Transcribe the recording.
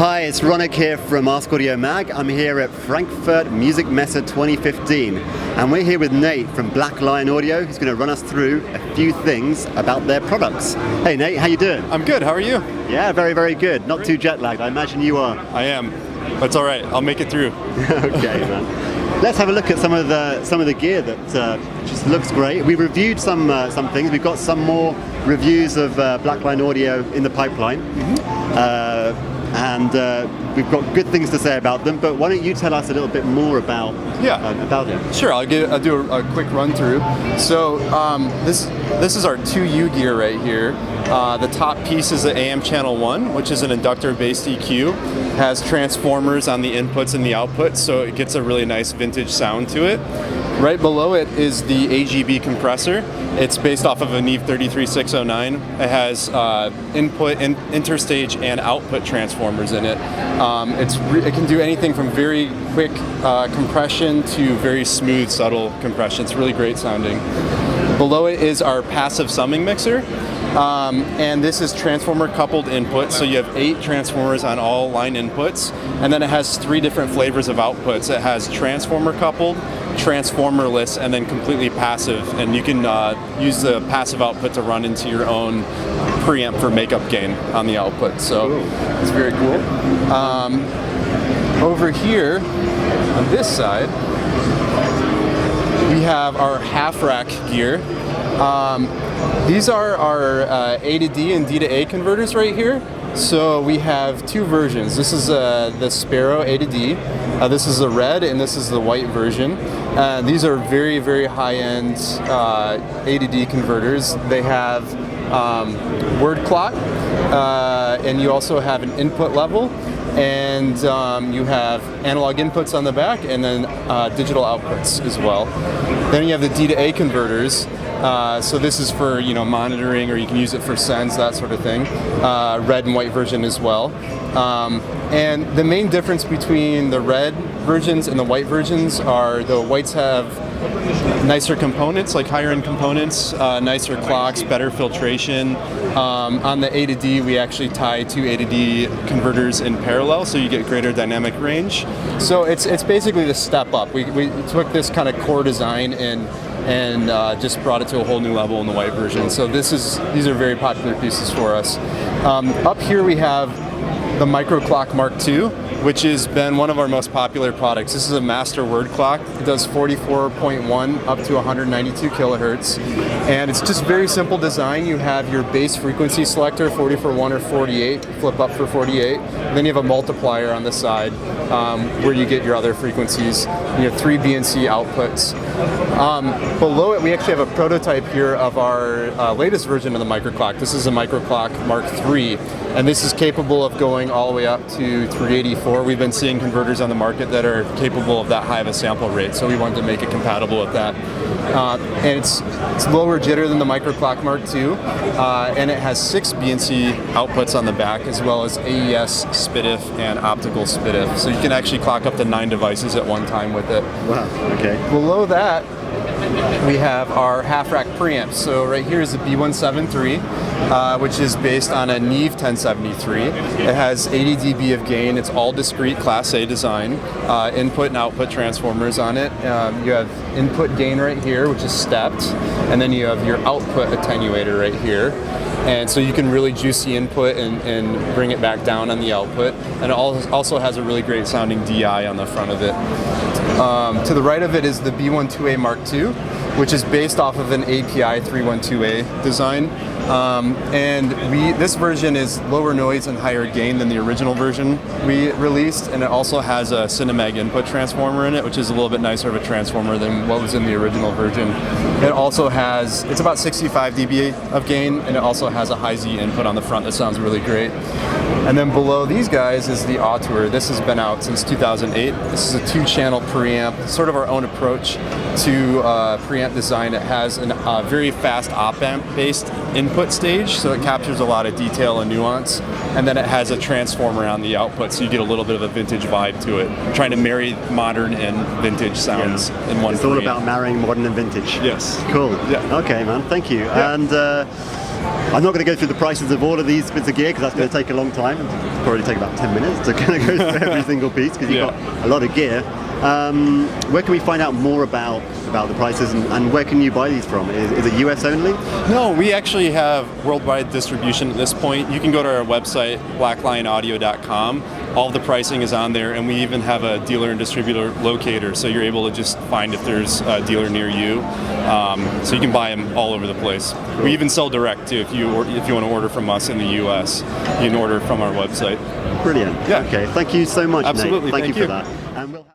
Hi, it's Ronik here from Ask.Audio Mag. I'm here at Frankfurt MusikMesse 2015, and we're here with Nate from Black Lion Audio, who's going to run us through a few things about their products. Hey Nate, how you doing? I'm good, how are you? Yeah, very, very good. Not too jet lagged, I imagine you are. I am, but it's all right, I'll make it through. Okay, man. Let's have a look at some of the gear that just looks great. We reviewed some things. We've got some more reviews of Black Lion Audio in the pipeline. And we've got good things to say about them, but why don't you tell us a little bit more about it? Sure, I'll do a quick run through. So this is our 2U gear right here. The top piece is the AM channel 1, which is an inductor-based EQ. Has transformers on the inputs and the outputs, so it gets a really nice vintage sound to it. Right below it is the AGB compressor. It's based off of a Neve 33609. It has input, interstage, and output transformers in it. It can do anything from very quick compression to very smooth, subtle compression. It's really great sounding. Below it is our passive summing mixer. And this is transformer coupled input, so you have 8 transformers on all line inputs, and then it has 3 different flavors of outputs. It has transformer coupled, transformerless, and then completely passive, and you can use the passive output to run into your own preamp for makeup gain on the output, so it's very cool. Over here on this side we have our half rack gear. These are our A to D and D to A converters right here. So we have 2 versions. This is the Sparrow A to D. This is the red and this is the white version. These are very, very high-end A to D converters. They have word clock, and you also have an input level, and you have analog inputs on the back, and then digital outputs as well. Then you have the D to A converters. So this is for monitoring, or you can use it for sends, that sort of thing. Red and white version as well. And the main difference between the red versions and the white versions are the whites have nicer components, like higher end components, nicer clocks, better filtration. On the A to D, we actually tie 2 A to D converters in parallel, so you get greater dynamic range. So it's basically the step up. We took this kind of core design and just brought it to a whole new level in the white version. So these are very popular pieces for us. Up here we have the Microc Clock Mark II, which has been one of our most popular products. This is a master word clock. It does 44.1 up to 192 kilohertz. And it's just very simple design. You have your base frequency selector, 44.1 or 48, flip up for 48. And then you have a multiplier on the side where you get your other frequencies. You have 3 BNC outputs. Below it, we actually have a prototype here of our latest version of the Microc Clock. This is a Microc Clock Mark III, and this is capable of going all the way up to 384. We've been seeing converters on the market that are capable of that high of a sample rate, so we wanted to make it compatible with that. And it's lower jitter than the Microc Clock Mark II, and it has 6 BNC outputs on the back, as well as AES SPDIF and optical SPDIF. So you can actually clock up to 9 devices at one time with it. Wow, okay. Below that, we have our half rack preamps. So right here is the B173, which is based on a Neve 1073. It has 80 dB of gain. It's all discrete Class A design. Input and output transformers on it. You have input gain right here, which is stepped, and then you have your output attenuator right here. And so you can really juice the input and bring it back down on the output. And it also has a really great sounding DI on the front of it. To the right of it is the B12A Mark II, which is based off of an API 312A design. This version is lower noise and higher gain than the original version we released, and it also has a Cinemag input transformer in it, which is a little bit nicer of a transformer than what was in the original version. It also has, it's about 65 dB of gain, and it also has a high Z input on the front that sounds really great. And then below these guys is the Auteur. This has been out since 2008. This is a 2-channel preamp, sort of our own approach to preamp design. It has a very fast op-amp based input stage, so it captures a lot of detail and nuance. And then it has a transformer on the output, so you get a little bit of a vintage vibe to it. I'm trying to marry modern and vintage sounds in one preamp. It's all about marrying modern and vintage. Yes. Cool. Yeah. Okay, man. Thank you. Yeah. And I'm not going to go through the prices of all of these bits of gear because that's going to take a long time. It'll probably take about 10 minutes to kind of go through every single piece because you've got a lot of gear. Where can we find out more about the prices and where can you buy these from? Is it US only? No, we actually have worldwide distribution at this point. You can go to our website, blacklionaudio.com. All of the pricing is on there, and we even have a dealer and distributor locator, so you're able to just find if there's a dealer near you. So you can buy them all over the place. Cool. We even sell direct too. If you want to order from us in the US, you can order from our website. Brilliant. Yeah. Okay. Thank you so much, Absolutely. Nate. Thank you for you. that. And we'll